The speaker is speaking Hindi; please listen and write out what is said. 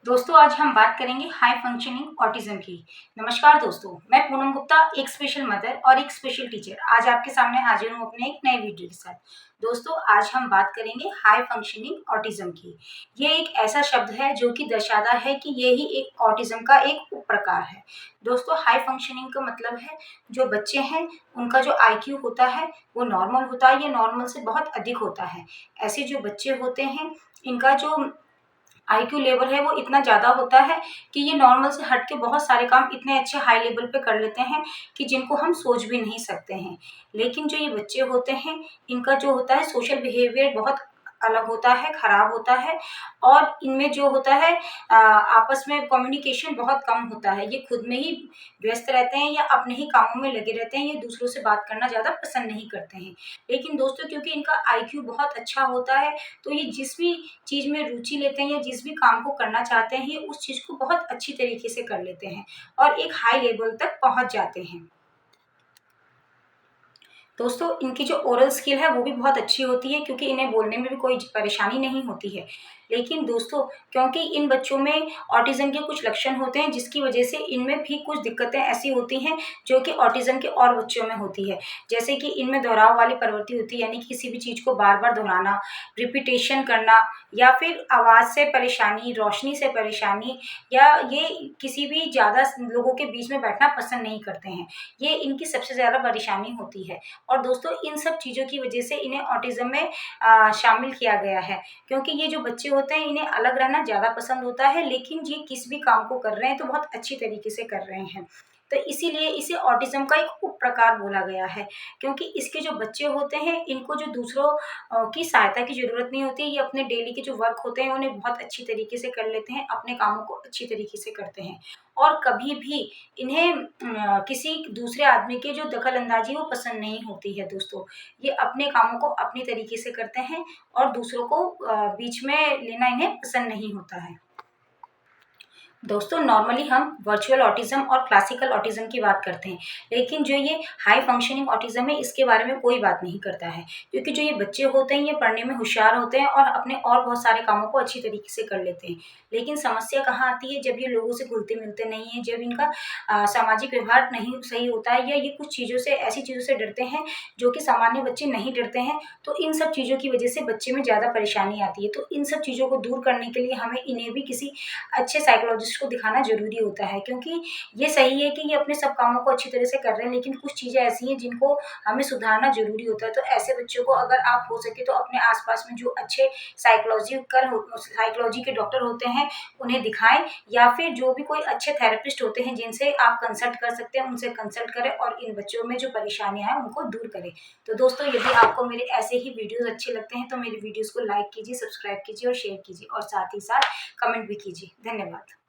दोस्तों आज हम बात करेंगे हाई फंक्शनिंग ऑटिज्म की। नमस्कार दोस्तों, मैं पूनम गुप्ता, एक स्पेशल मदर और एक स्पेशल टीचर आज आपके सामने हाजिर हूँ अपने एक नए वीडियो के साथ। दोस्तों आज हम बात करेंगे हाई फंक्शनिंग ऑटिज्म की। ये एक ऐसा शब्द है जो कि दर्शाता है कि ये ही एक ऑटिज्म का एक उप प्रकार है। दोस्तों हाई फंक्शनिंग का मतलब है जो बच्चे हैं उनका जो आईक्यू होता है वो नॉर्मल होता है या नॉर्मल से बहुत अधिक होता है। ऐसे जो बच्चे होते हैं इनका जो आईक्यू लेवल है वो इतना ज़्यादा होता है कि ये नॉर्मल से हट के बहुत सारे काम इतने अच्छे हाई लेवल पे कर लेते हैं कि जिनको हम सोच भी नहीं सकते हैं। लेकिन जो ये बच्चे होते हैं इनका जो होता है सोशल बिहेवियर बहुत अलग होता है, खराब होता है और इनमें जो होता है आपस में कम्युनिकेशन बहुत कम होता है। ये खुद में ही व्यस्त रहते हैं या अपने ही कामों में लगे रहते हैं, ये दूसरों से बात करना ज़्यादा पसंद नहीं करते हैं। लेकिन दोस्तों क्योंकि इनका आईक्यू बहुत अच्छा होता है तो ये जिस भी चीज़ में रुचि लेते हैं या जिस भी काम को करना चाहते हैं ये उस चीज़ को बहुत अच्छी तरीके से कर लेते हैं और एक हाई लेवल तक पहुंच जाते हैं। दोस्तों इनकी जो ओरल स्किल है वो भी बहुत अच्छी होती है क्योंकि इन्हें बोलने में भी कोई परेशानी नहीं होती है। लेकिन दोस्तों क्योंकि इन बच्चों में ऑटिज़्म के कुछ लक्षण होते हैं जिसकी वजह से इनमें भी कुछ दिक्कतें ऐसी होती हैं जो कि ऑटिज़्म के और बच्चों में होती है। जैसे कि इनमें दोहराव वाली प्रवृत्ति होती है, यानी कि किसी भी चीज़ को बार-बार दोहराना, रिपीटेशन करना या फिर आवाज़ से परेशानी, रोशनी से परेशानी या ये किसी भी ज़्यादा लोगों के बीच में बैठना पसंद नहीं करते हैं। ये इनकी सबसे ज़्यादा परेशानी होती है। और दोस्तों इन सब चीज़ों की वजह से इन्हें ऑटिज़्म में शामिल किया गया है क्योंकि ये जो बच्चे होते हैं इन्हें अलग रहना ज़्यादा पसंद होता है, लेकिन ये किस भी काम को कर रहे हैं तो बहुत अच्छी तरीके से कर रहे हैं। तो इसीलिए इसे ऑटिज़्म का एक उप प्रकार बोला गया है क्योंकि इसके जो बच्चे होते हैं इनको जो दूसरों की सहायता की ज़रूरत नहीं होती। ये अपने डेली के जो वर्क होते हैं उन्हें बहुत अच्छी तरीके से कर लेते हैं, अपने कामों को अच्छी तरीके से करते हैं और कभी भी इन्हें किसी दूसरे आदमी के जो दखल-अंदाज़ी वो पसंद नहीं होती है दोस्तों। ये अपने कामों को अपनी तरीके से करते हैं और दूसरों को बीच में लेना इन्हें पसंद नहीं होता है। दोस्तों नॉर्मली हम वर्चुअल ऑटिज़्म और क्लासिकल ऑटिज़्म की बात करते हैं, लेकिन जो ये हाई फंक्शनिंग ऑटिज़्म है इसके बारे में कोई बात नहीं करता है क्योंकि जो ये बच्चे होते हैं ये पढ़ने में होशियार होते हैं और अपने और बहुत सारे कामों को अच्छी तरीके से कर लेते हैं। लेकिन समस्या कहाँ आती है जब ये लोगों से घुलते-मिलते नहीं हैं, जब इनका सामाजिक व्यवहार नहीं सही होता है या ये कुछ चीज़ों से ऐसी चीज़ों से डरते हैं जो कि सामान्य बच्चे नहीं डरते हैं, तो इन सब चीज़ों की वजह से बच्चे में ज़्यादा परेशानी आती है। तो इन सब चीज़ों को दूर करने के लिए हमें इन्हें भी किसी अच्छे साइकोलॉजिस्ट को दिखाना ज़रूरी होता है क्योंकि ये सही है कि ये अपने सब कामों को अच्छी तरह से कर रहे हैं, लेकिन कुछ चीज़ें ऐसी हैं जिनको हमें सुधारना ज़रूरी होता है। तो ऐसे बच्चों को अगर आप हो सके तो अपने आस-पास में जो अच्छे साइकोलॉजी के डॉक्टर होते हैं उन्हें दिखाएँ या फिर जो भी कोई अच्छे थेरेपिस्ट होते हैं जिनसे आप कंसल्ट कर सकते हैं उनसे कंसल्ट करें और इन बच्चों में जो परेशानियाँ हैं उनको दूर करें। तो दोस्तों यदि आपको मेरे ऐसे ही वीडियोज़ अच्छे लगते हैं तो मेरी वीडियोज़ को लाइक कीजिए, सब्सक्राइब कीजिए और शेयर कीजिए और साथ ही साथ कमेंट भी कीजिए। धन्यवाद।